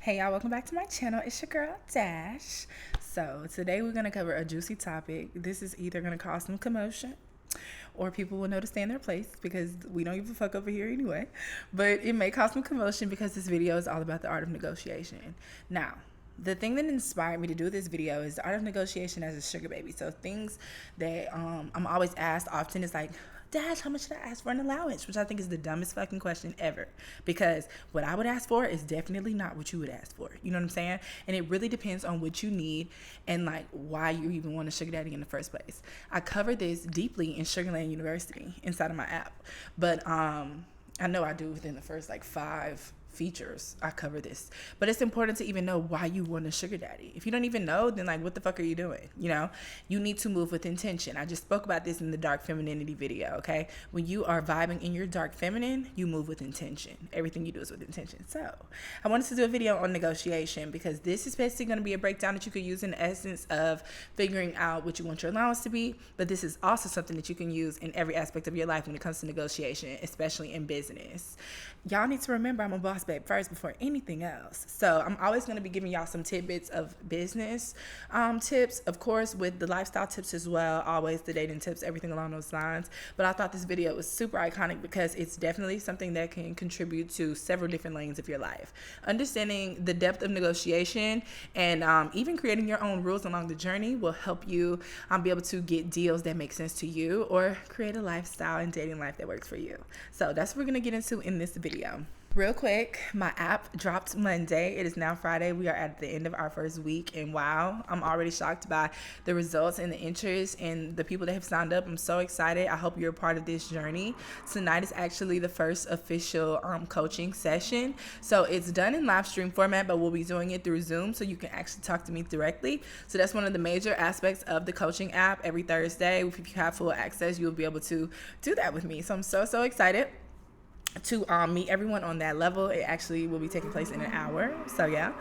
Hey y'all, welcome back to my channel. It's your girl Dash. So today we're going to cover a juicy topic. This is either going to cause some commotion or people will know to stay in their place because we don't give a fuck over here anyway. But it may cause some commotion because this video is all about the art of negotiation. Now, the thing that inspired me to do this video is the art of negotiation as a sugar baby. So things that I'm always asked often is like, Dash, how much should I ask for an allowance? Which I think is the dumbest fucking question ever. Because what I would ask for is definitely not what you would ask for. You know what I'm saying? And it really depends on what you need and like why you even want a sugar daddy in the first place. I covered this deeply in Sugarland University inside of my app. But I know I do within the first like 5 features I cover this, but it's important to even know why you want a sugar daddy. If you don't even know, then like what the fuck are you doing? You know, you need to move with intention. I just spoke about this in the dark femininity video. Okay, when you are vibing in your dark feminine, you move with intention. Everything you do is with intention. So I wanted to do a video on negotiation because this is basically going to be a breakdown that you could use in the essence of figuring out what you want your allowance to be, but this is also something that you can use in every aspect of your life when it comes to negotiation, especially in business. Y'all need to remember I'm a boss babe first before anything else. So I'm always going to be giving y'all some tidbits of business tips, of course, with the lifestyle tips as well, always the dating tips, everything along those lines. But I thought this video was super iconic because it's definitely something that can contribute to several different lanes of your life. Understanding the depth of negotiation and even creating your own rules along the journey will help you be able to get deals that make sense to you or create a lifestyle and dating life that works for you. So that's what we're going to get into in this video. Real quick, my app dropped Monday. It is now Friday. We are at the end of our first week, and wow, I'm already shocked by the results and the interest and the people that have signed up. I'm so excited. I hope you're a part of this journey. Tonight is actually the first official coaching session. So it's done in live stream format, but we'll be doing it through Zoom so you can actually talk to me directly. So that's one of the major aspects of the coaching app. Every Thursday, if you have full access, you'll be able to do that with me. So I'm so excited to meet everyone on that level. It actually will be taking place in an hour, so yeah,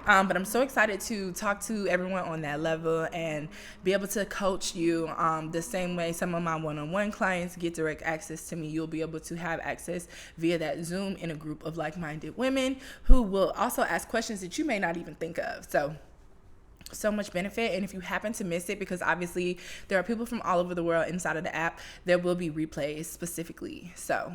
but I'm so excited to talk to everyone on that level and be able to coach you the same way some of my one-on-one clients get direct access to me. You'll be able to have access via that Zoom in a group of like-minded women who will also ask questions that you may not even think of. So much benefit. And if you happen to miss it, because obviously there are people from all over the world inside of the app, there will be replays specifically. So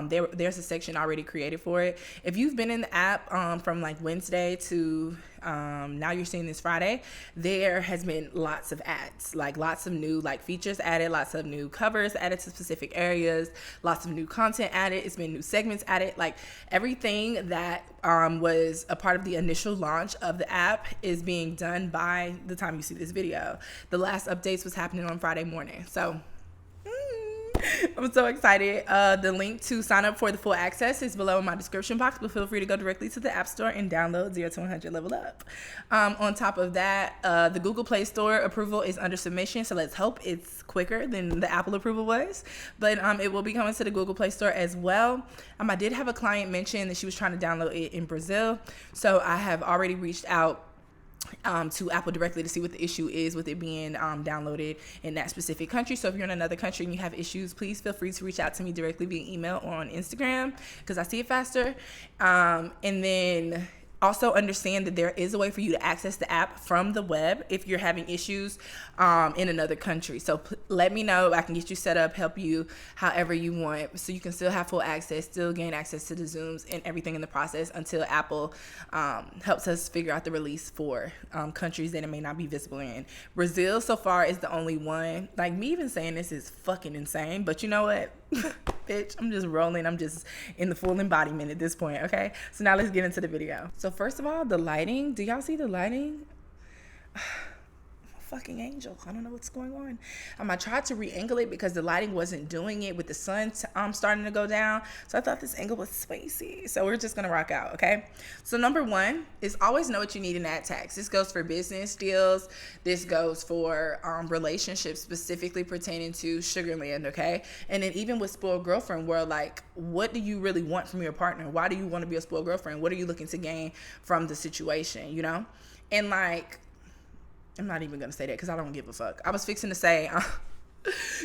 there's a section already created for it. If you've been in the app from like Wednesday to now you're seeing this Friday, there has been lots of ads, like lots of new like features added, lots of new covers added to specific areas, lots of new content added. It's been new segments added. Like everything that was a part of the initial launch of the app is being done by the time you see this video. The last updates was happening on Friday morning. So I'm so excited. The link to sign up for the full access is below in my description box, but feel free to go directly to the App Store and download 0 to 100 Level Up. On top of that, the Google Play Store approval is under submission, so let's hope it's quicker than the Apple approval was. But it will be coming to the Google Play Store as well. I did have a client mention that she was trying to download it in Brazil, so I have already reached out to Apple directly to see what the issue is with it being downloaded in that specific country. So if you're in another country and you have issues, please feel free to reach out to me directly via email or on Instagram because I see it faster. And then also understand that there is a way for you to access the app from the web if you're having issues in another country. So let me know. I can get you set up, help you however you want, so you can still have full access, still gain access to the Zooms and everything in the process until Apple helps us figure out the release for countries that it may not be visible in. Brazil so far is the only one. Like me even saying this is fucking insane, but you know what? Bitch, I'm just rolling. I'm just in the full embodiment at this point, okay? So now let's get into the video. So first of all, the lighting. Do y'all see the lighting? Fucking angel. I don't know what's going on. I tried to re-angle it because the lighting wasn't doing it with the sun starting to go down. So I thought this angle was spicy. So we're just going to rock out, okay? So number one is always know what you need in ad tags. This goes for business deals. This goes for relationships specifically pertaining to Sugarland, okay? And then even with spoiled girlfriend world, like what do you really want from your partner? Why do you want to be a spoiled girlfriend? What are you looking to gain from the situation, you know? And like, I'm not even going to say that because I don't give a fuck. I was fixing to say,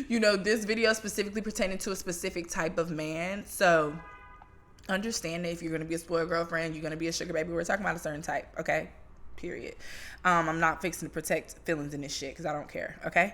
you know, this video specifically pertaining to a specific type of man. So Understand that if you're going to be a spoiled girlfriend, you're going to be a sugar baby. We're talking about a certain type, okay? Period. I'm not fixing to protect feelings in this shit because I don't care, okay?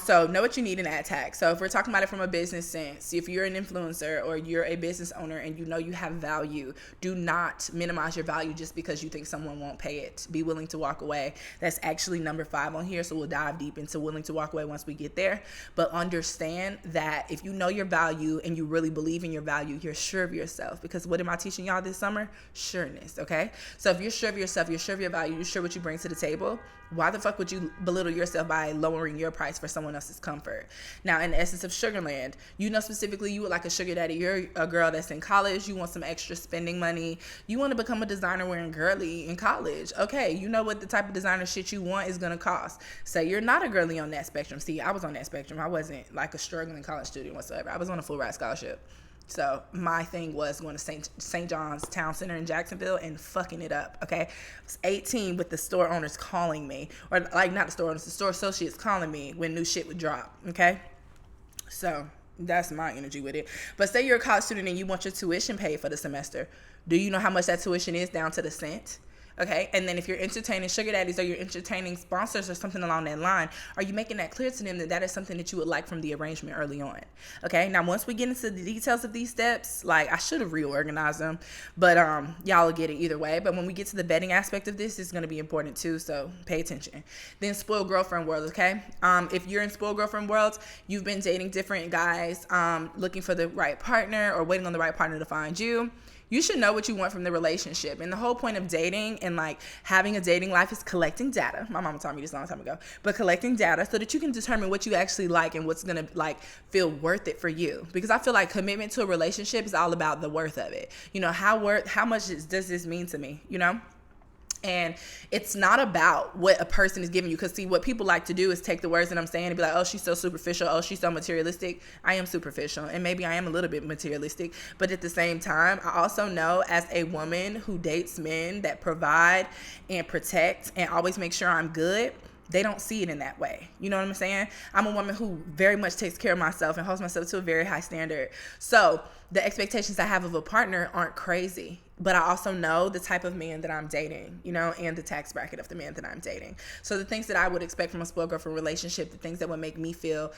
So know what you need in that tag. So if we're talking about it from a business sense, if you're an influencer or you're a business owner and you know you have value, do not minimize your value just because you think someone won't pay it. Be willing to walk away. That's actually number 5 on here, so we'll dive deep into willing to walk away once we get there. But understand that if you know your value and you really believe in your value, you're sure of yourself. Because what am I teaching y'all this summer? Sureness, okay? So if you're sure of yourself, you're sure of your value, you're sure what you bring to the table, why the fuck would you belittle yourself by lowering your price for someone else's comfort? Now, in the essence of Sugarland, you know specifically you would like a sugar daddy. You're a girl that's in college. You want some extra spending money. You want to become a designer wearing girly in college. Okay, you know what the type of designer shit you want is going to cost. Say you're not a girly on that spectrum. See, I was on that spectrum. I wasn't like a struggling college student whatsoever. I was on a full ride scholarship. So my thing was going to St. John's Town Center in Jacksonville and fucking it up, okay? I was 18 with the store owners calling me, or like not the store owners, the store associates calling me when new shit would drop, okay? So that's my energy with it. But say you're a college student and you want your tuition paid for the semester. Do you know how much that tuition is down to the cent? Okay, and then if you're entertaining sugar daddies or you're entertaining sponsors or something along that line, are you making that clear to them that that is something that you would like from the arrangement early on? Okay, now once we get into the details of these steps, like I should have reorganized them, but y'all will get it either way. But when we get to the vetting aspect of this, it's going to be important too, so pay attention. Then spoiled girlfriend world, okay? If you're in spoiled girlfriend worlds, you've been dating different guys, looking for the right partner or waiting on the right partner to find you. You should know what you want from the relationship. And the whole point of dating and like having a dating life is collecting data. My mama taught me this a long time ago. But collecting data so that you can determine what you actually like and what's going to like feel worth it for you. Because I feel like commitment to a relationship is all about the worth of it. You know, how much does this mean to me, you know? And it's not about what a person is giving you. Because, see, what people like to do is take the words that I'm saying and be like, oh, she's so superficial. Oh, she's so materialistic. I am superficial. And maybe I am a little bit materialistic. But at the same time, I also know as a woman who dates men that provide and protect and always make sure I'm good, they don't see it in that way. You know what I'm saying? I'm a woman who very much takes care of myself and holds myself to a very high standard. So the expectations I have of a partner aren't crazy. But I also know the type of man that I'm dating, you know, and the tax bracket of the man that I'm dating. So the things that I would expect from a spoiled girlfriend relationship, the things that would make me feel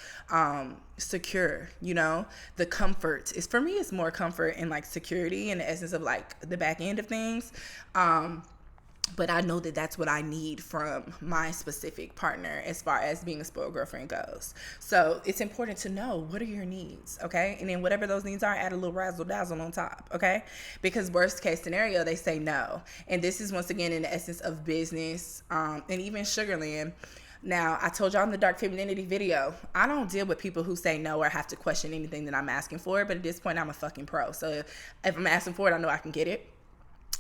secure, you know, the comfort is, for me, it's more comfort and like security in the essence of like the back end of things. But I know that that's what I need from my specific partner as far as being a spoiled girlfriend goes. So it's important to know, what are your needs, okay? And then whatever those needs are, add a little razzle dazzle on top, okay? Because worst case scenario, they say no. And this is once again in the essence of business and even Sugarland. Now, I told y'all in the Dark Femininity video, I don't deal with people who say no or have to question anything that I'm asking for. But at this point, I'm a fucking pro. So if I'm asking for it, I know I can get it.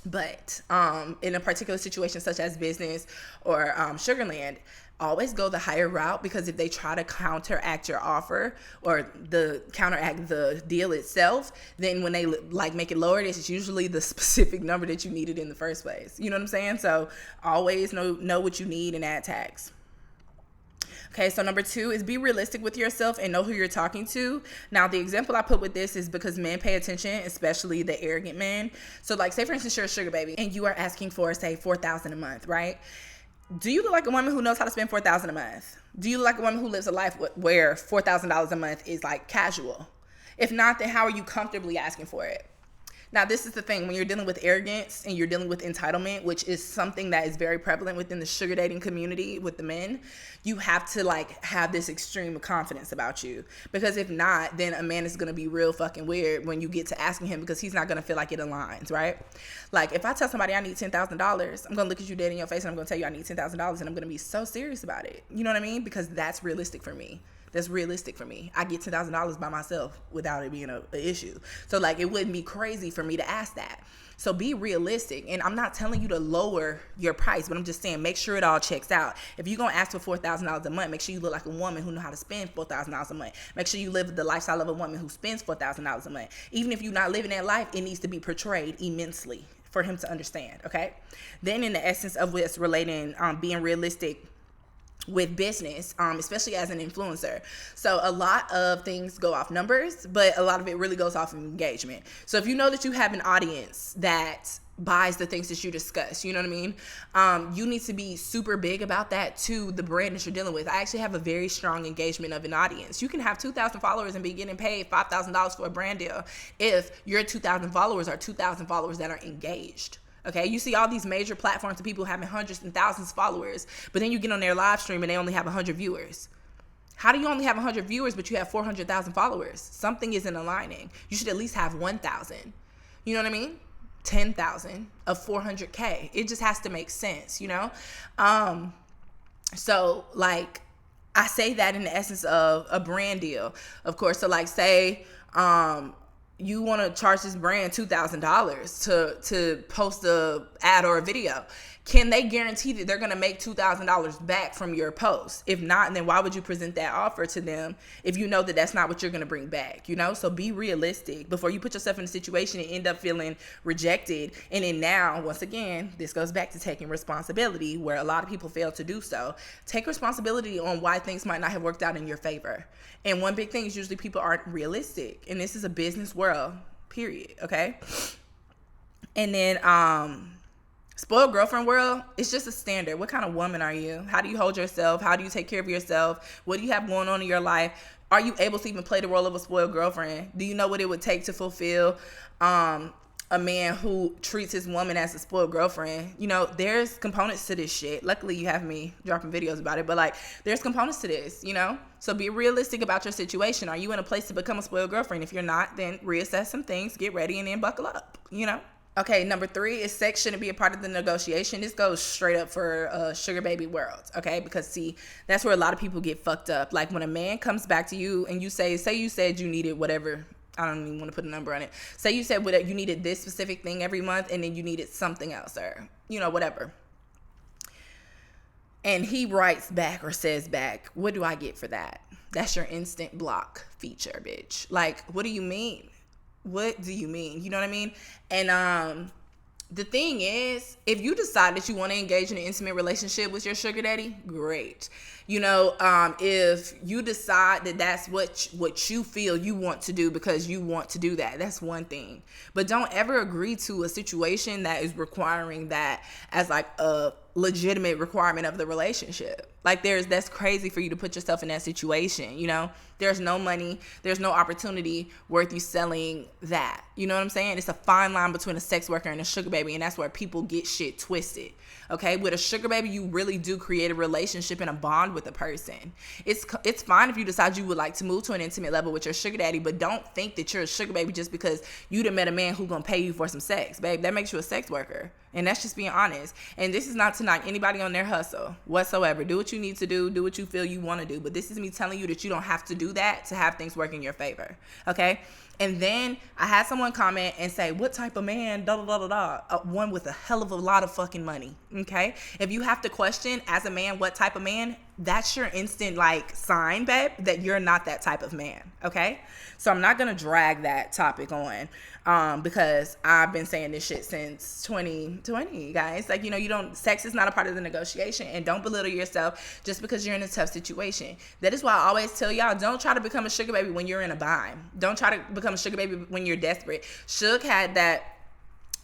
But in a particular situation such as business or Sugarland, always go the higher route, because if they try to counteract your offer or counteract the deal itself, then when they like make it lower, it's usually the specific number that you needed in the first place. You know what I'm saying? So always know what you need and add tags. Okay, so number 2 is be realistic with yourself and know who you're talking to. Now, the example I put with this is because men pay attention, especially the arrogant men. So, like, say, for instance, you're a sugar baby and you are asking for, say, $4,000 a month, right? Do you look like a woman who knows how to spend $4,000 a month? Do you look like a woman who lives a life where $4,000 a month is, like, casual? If not, then how are you comfortably asking for it? Now, this is the thing, when you're dealing with arrogance and you're dealing with entitlement, which is something that is very prevalent within the sugar dating community with the men, you have to like have this extreme confidence about you. Because if not, then a man is going to be real fucking weird when you get to asking him, because he's not going to feel like it aligns, right? Like if I tell somebody I need $10,000, I'm going to look at you dead in your face and I'm going to tell you I need $10,000 and I'm going to be so serious about it. You know what I mean? Because that's realistic for me. That's realistic for me. I get $10,000 by myself without it being an issue. So like it wouldn't be crazy for me to ask that. So be realistic. And I'm not telling you to lower your price, but I'm just saying make sure it all checks out. If you're going to ask for $4,000 a month, make sure you look like a woman who knows how to spend $4,000 a month. Make sure you live the lifestyle of a woman who spends $4,000 a month. Even if you're not living that life, it needs to be portrayed immensely for him to understand, okay? Then in the essence of what's relating, being realistic with business, especially as an influencer. So a lot of things go off numbers, but a lot of it really goes off of engagement. So if you know that you have an audience that buys the things that you discuss, you know what I mean? You need to be super big about that to the brand that you're dealing with. I actually have a very strong engagement of an audience. You can have 2,000 followers and be getting paid $5,000 for a brand deal if your 2,000 followers are 2,000 followers that are engaged. Okay, you see all these major platforms of people having hundreds and thousands of followers, but then you get on their live stream and they only have 100 viewers. How do you only have 100 viewers, but you have 400,000 followers? Something isn't aligning. You should at least have 1,000. You know what I mean? 10,000 of 400K. It just has to make sense, you know? So like, I say that in the essence of a brand deal, of course. So like, say, you want to charge this brand $2,000 to post a ad or a video. Can they guarantee that they're going to make $2,000 back from your post? If not, then why would you present that offer to them if you know that that's not what you're going to bring back, you know? So be realistic before you put yourself in a situation and end up feeling rejected. And then now, once again, this goes back to taking responsibility, where a lot of people fail to do so. Take responsibility on why things might not have worked out in your favor. And one big thing is usually people aren't realistic. And this is a business world, period, okay? And then, spoiled girlfriend world, it's just a standard. What kind of woman are you? How do you hold yourself? How do you take care of yourself? What do you have going on in your life? Are you able to even play the role of a spoiled girlfriend? Do you know what it would take to fulfill a man who treats his woman as a spoiled girlfriend? You know, there's components to this shit. Luckily, you have me dropping videos about it, but like, there's components to this, you know? So be realistic about your situation. Are you in a place to become a spoiled girlfriend? If you're not, then reassess some things, get ready, and then buckle up, you know? Okay, number 3 is sex shouldn't be a part of the negotiation. This goes straight up for sugar baby world, okay? Because see, that's where a lot of people get fucked up. Like when a man comes back to you and you say you said you needed whatever, I don't even want to put a number on it. Say you said you needed this specific thing every month and then you needed something else, or, you know, whatever. And he writes back or says back, what do I get for that? That's your instant block feature, bitch. Like, what do you mean? What do you mean? You know what I mean? And the thing is, if you decide that you want to engage in an intimate relationship with your sugar daddy, great. You know, if you decide that that's what you feel you want to do because you want to do that, that's one thing. But don't ever agree to a situation that is requiring that as like a legitimate requirement of the relationship. Like that's crazy for you to put yourself in that situation, you know? There's no money, there's no opportunity worth you selling that. You know what I'm saying? It's a fine line between a sex worker and a sugar baby, and that's where people get shit twisted. Okay, with a sugar baby, you really do create a relationship and a bond with a person. It's fine if you decide you would like to move to an intimate level with your sugar daddy, but don't think that you're a sugar baby just because you done met a man who's gonna pay you for some sex, babe. That makes you a sex worker, and that's just being honest. And this is not to knock anybody on their hustle whatsoever. Do what you need to do what you feel you want to do, but this is me telling you that you don't have to do that to have things work in your favor. Okay. And then I had someone comment and say, what type of man, one with a hell of a lot of fucking money, okay? If you have to question as a man what type of man, that's your instant, like, sign, babe, that you're not that type of man, okay? So I'm not going to drag that topic on because I've been saying this shit since 2020, guys. Like, you know, sex is not a part of the negotiation, and don't belittle yourself just because you're in a tough situation. That is why I always tell y'all, don't try to become a sugar baby when you're in a bind. Don't try to become a sugar baby when you're desperate. Suge had that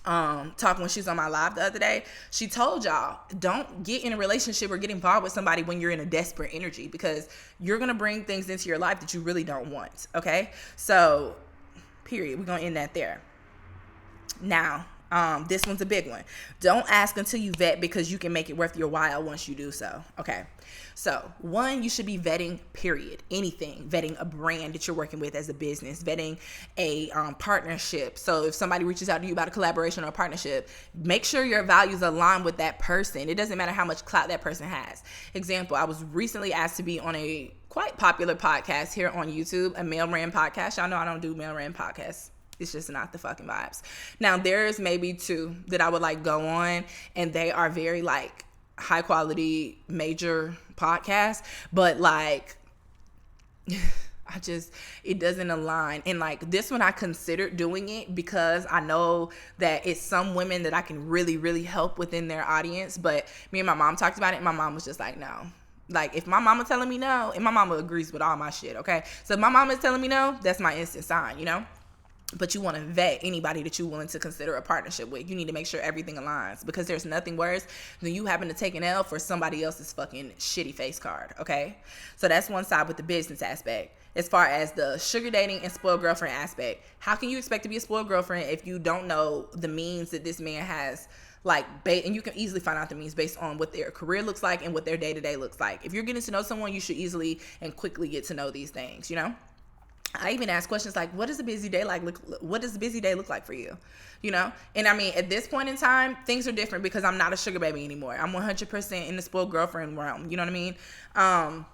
talk when she was on my live the other day. She told y'all, don't get in a relationship or get involved with somebody when you're in a desperate energy, because you're going to bring things into your life that you really don't want. Okay. So period. We're going to end that there. Now, this one's a big one. Don't ask until you vet, because you can make it worth your while once you do so. Okay. So 1, you should be vetting, period. Anything. Vetting a brand that you're working with as a business. Vetting a partnership. So if somebody reaches out to you about a collaboration or a partnership, make sure your values align with that person. It doesn't matter how much clout that person has. Example, I was recently asked to be on a quite popular podcast here on YouTube, a male ran podcast. Y'all know I don't do male ran podcasts. It's just not the fucking vibes. Now, there's maybe 2 that I would like go on, and they are very like high quality major podcasts, but like it doesn't align. And like this one, I considered doing it because I know that it's some women that I can really, really help within their audience. But me and my mom talked about it, and my mom was just like, no, Like, if my mama telling me no, and my mama agrees with all my shit, okay? So if my mama is telling me no, that's my instant sign, you know? But you want to vet anybody that you're willing to consider a partnership with. You need to make sure everything aligns, because there's nothing worse than you having to take an L for somebody else's fucking shitty face card, okay? So that's one side with the business aspect. As far as the sugar dating and spoiled girlfriend aspect, how can you expect to be a spoiled girlfriend if you don't know the means that this man has? Like, and you can easily find out the means based on what their career looks like and what their day-to-day looks like. If you're getting to know someone, you should easily and quickly get to know these things, you know? I even ask questions like, what does a busy day look like for you? You know? And I mean, at this point in time, things are different because I'm not a sugar baby anymore. I'm 100% in the spoiled girlfriend realm. You know what I mean?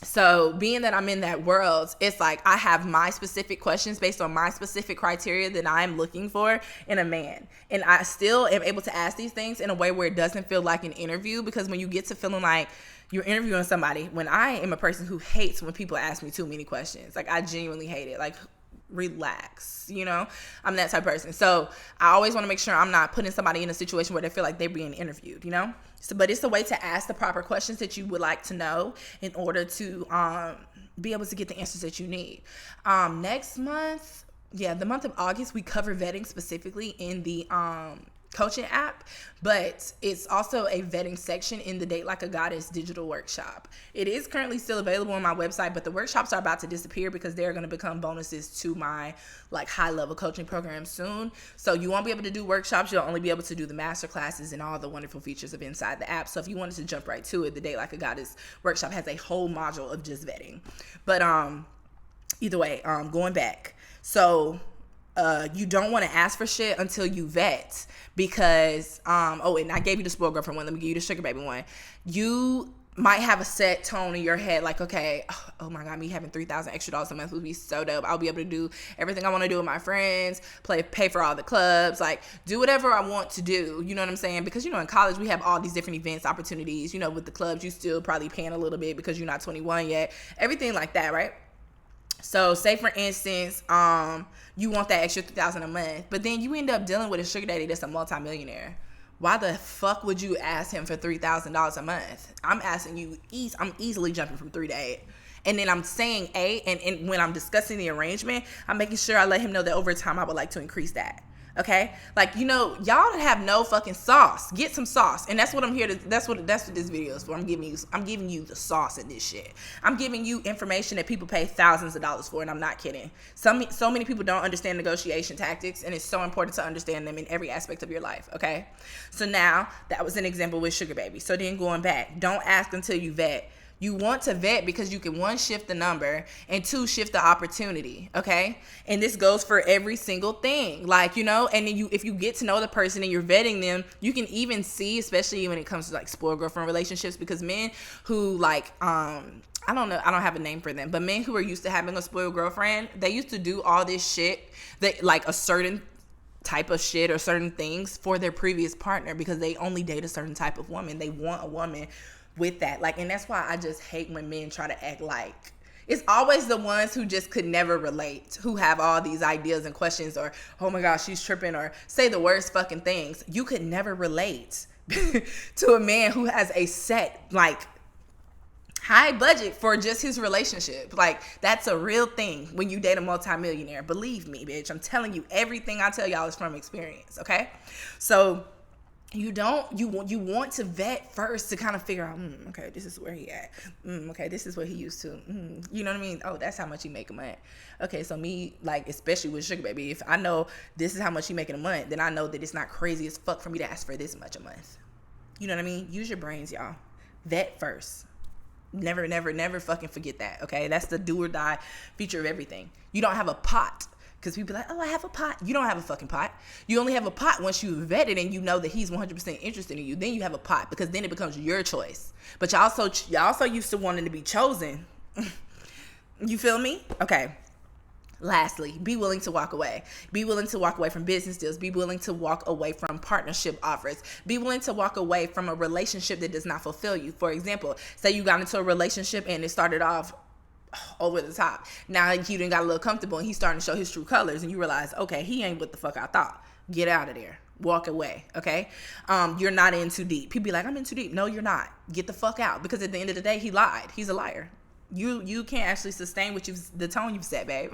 So being that I'm in that world, it's like I have my specific questions based on my specific criteria that I'm looking for in a man. And I still am able to ask these things in a way where it doesn't feel like an interview, because when you get to feeling like you're interviewing somebody, when I am a person who hates when people ask me too many questions, like I genuinely hate it. Like, relax, you know? I'm that type of person. So I always want to make sure I'm not putting somebody in a situation where they feel like they're being interviewed, you know? So, but it's a way to ask the proper questions that you would like to know in order to be able to get the answers that you need. Next month, the month of August, we cover vetting specifically in the coaching app, but it's also a vetting section in the Date Like a Goddess digital workshop. It is currently still available on my website, but the workshops are about to disappear because they're going to become bonuses to my like high level coaching program soon. So you won't be able to do workshops. You'll only be able to do the master classes and all the wonderful features of inside the app. So if you wanted to jump right to it, the Date Like a Goddess workshop has a whole module of just vetting. But either way, going back. So you don't want to ask for shit until you vet, because and I gave you the spoiled girlfriend one, let me give you the sugar baby one. You might have a set tone in your head like, okay, oh my god, me having $3,000 extra a month would be so dope. I'll be able to do everything I want to do with my friends, pay for all the clubs, like do whatever I want to do, you know what I'm saying? Because, you know, in college we have all these different events, opportunities, you know, with the clubs you still probably paying a little bit because you're not 21 yet, everything like that, right? So say for instance, you want that extra $3,000 a month, but then you end up dealing with a sugar daddy that's a multimillionaire. Why the fuck would you ask him for $3,000 a month? I'm asking you, I'm easily jumping from 3 to 8. And then I'm saying 8, and when I'm discussing the arrangement, I'm making sure I let him know that over time I would like to increase that. Okay? Like, you know, y'all have no fucking sauce. Get some sauce. And that's what I'm here to, that's what this video is for. I'm giving you the sauce in this shit. I'm giving you information that people pay thousands of dollars for, and I'm not kidding. So many people don't understand negotiation tactics, and it's so important to understand them in every aspect of your life, okay? So now, that was an example with sugar baby. So then going back, don't ask until you vet. You want to vet because you can, 1, shift the number, and 2, shift the opportunity, okay? And this goes for every single thing. Like, you know, and then if you get to know the person and you're vetting them, you can even see, especially when it comes to like spoiled girlfriend relationships, because men who like, I don't know, I don't have a name for them, but men who are used to having a spoiled girlfriend, they used to do all this shit, that like a certain type of shit or certain things for their previous partner because they only date a certain type of woman. They want a woman with that, like, and that's why I just hate when men try to act like it's always the ones who just could never relate, who have all these ideas and questions, or oh my gosh, she's tripping, or say the worst fucking things. You could never relate to a man who has a set like high budget for just his relationship. Like, that's a real thing when you date a multimillionaire. Believe me, bitch, I'm telling you, everything I tell y'all is from experience. Okay, so you want to vet first to kind of figure out, okay, this is where he at. Okay, this is what he used to. You know what I mean? Oh, that's how much he make a month. Okay, so me, like, especially with sugar baby, if I know this is how much he making a month, then I know that it's not crazy as fuck for me to ask for this much a month. You know what I mean? Use your brains, y'all. Vet first. Never, never, never fucking forget that, okay? That's the do or die feature of everything. You don't have a pot. Because people be like, oh, I have a pot. You don't have a fucking pot. You only have a pot once you vet it and you know that he's 100% interested in you. Then you have a pot, because then it becomes your choice. But y'all also used to wanting to be chosen. You feel me? Okay. Lastly, be willing to walk away. Be willing to walk away from business deals. Be willing to walk away from partnership offers. Be willing to walk away from a relationship that does not fulfill you. For example, say you got into a relationship and it started off over the top. Now you done got a little comfortable and he's starting to show his true colors, and you realize, okay, he ain't what the fuck I thought. Get out of there. Walk away, okay? You're not in too deep. People be like, I'm in too deep. No, you're not. Get the fuck out. Because at the end of the day, he lied. He's a liar. You can't actually sustain the tone you've set, babe.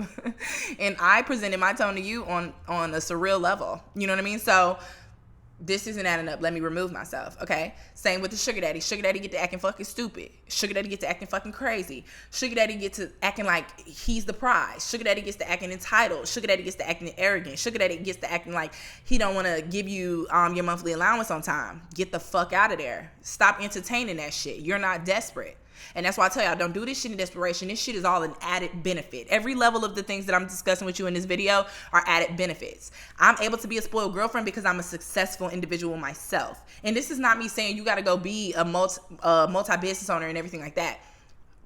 And I presented my tone to you on a surreal level. You know what I mean? So this isn't adding up. Let me remove myself, okay? Same with the sugar daddy. Sugar daddy get to acting fucking stupid. Sugar daddy get to acting fucking crazy. Sugar daddy get to acting like he's the prize. Sugar daddy gets to acting entitled. Sugar daddy gets to acting arrogant. Sugar daddy gets to acting like he don't want to give you your monthly allowance on time. Get the fuck out of there. Stop entertaining that shit. You're not desperate. And that's why I tell y'all, don't do this shit in desperation. This shit is all an added benefit. Every level of the things that I'm discussing with you in this video are added benefits. I'm able to be a spoiled girlfriend because I'm a successful individual myself. And this is not me saying you got to go be a multi-business owner and everything like that.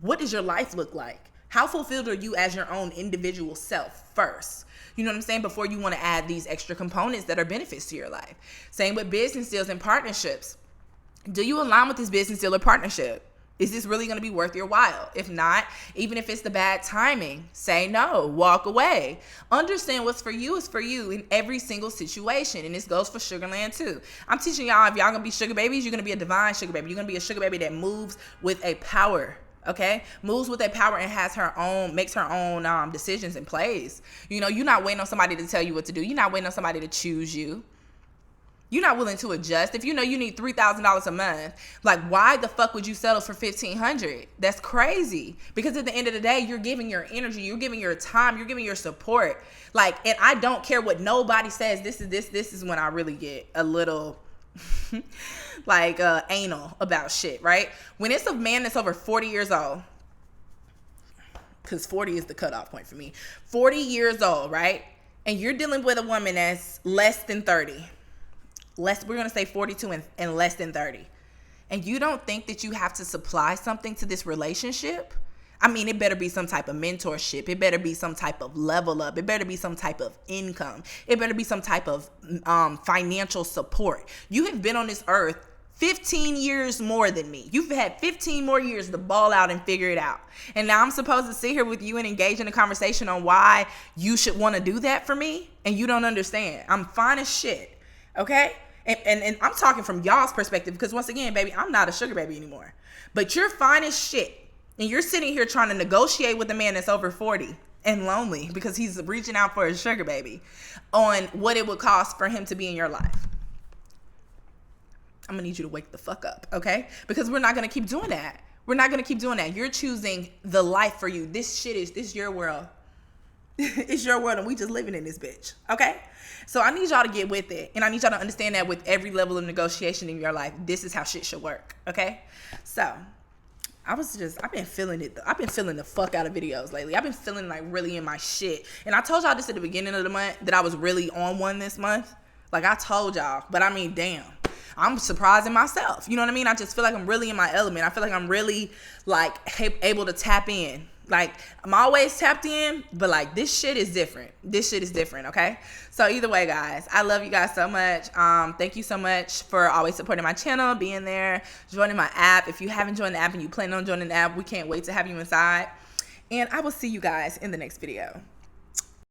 What does your life look like? How fulfilled are you as your own individual self first? You know what I'm saying? Before you want to add these extra components that are benefits to your life. Same with business deals and partnerships. Do you align with this business deal or partnership? Is this really going to be worth your while? If not, even if it's the bad timing, say no, walk away. Understand what's for you is for you in every single situation. And this goes for Sugarland too. I'm teaching y'all, if y'all going to be sugar babies, you're going to be a divine sugar baby. You're going to be a sugar baby that moves with a power. Okay, moves with a power and has her own, makes her own decisions and plays. You know, you're not waiting on somebody to tell you what to do. You're not waiting on somebody to choose you. You're not willing to adjust. If you know you need $3,000 a month, like why the fuck would you settle for $1,500? That's crazy. Because at the end of the day, you're giving your energy, you're giving your time, you're giving your support. Like, and I don't care what nobody says. This is when I really get a little like anal about shit, right? When it's a man that's over 40 years old, because 40 is the cutoff point for me. 40 years old, right? And you're dealing with a woman that's less than 30. We're going to say 42 and less than 30. And you don't think that you have to supply something to this relationship? I mean, it better be some type of mentorship. It better be some type of level up. It better be some type of income. It better be some type of financial support. You have been on this earth 15 years more than me. You've had 15 more years to ball out and figure it out. And now I'm supposed to sit here with you and engage in a conversation on why you should want to do that for me? And you don't understand. I'm fine as shit. Okay? And I'm talking from y'all's perspective because once again, baby, I'm not a sugar baby anymore. But you're fine as shit. And you're sitting here trying to negotiate with a man that's over 40 and lonely because he's reaching out for a sugar baby on what it would cost for him to be in your life. I'm going to need you to wake the fuck up, okay? Because we're not going to keep doing that. We're not going to keep doing that. You're choosing the life for you. This is your world. It's your world and we just living in this bitch, okay? So I need y'all to get with it. And I need y'all to understand that with every level of negotiation in your life, this is how shit should work, okay? So I've been feeling it. I've been feeling the fuck out of videos lately. I've been feeling like really in my shit. And I told y'all this at the beginning of the month that I was really on one this month. Like I told y'all, but I mean, damn. I'm surprising myself. You know what I mean? I just feel like I'm really in my element. I feel like I'm really like able to tap in. Like I'm always tapped in, but like this shit is different. This shit is different, okay? So either way, guys, I love you guys so much. Thank you so much for always supporting my channel, being there, joining my app. If you haven't joined the app and you plan on joining the app, we can't wait to have you inside. And I will see you guys in the next video.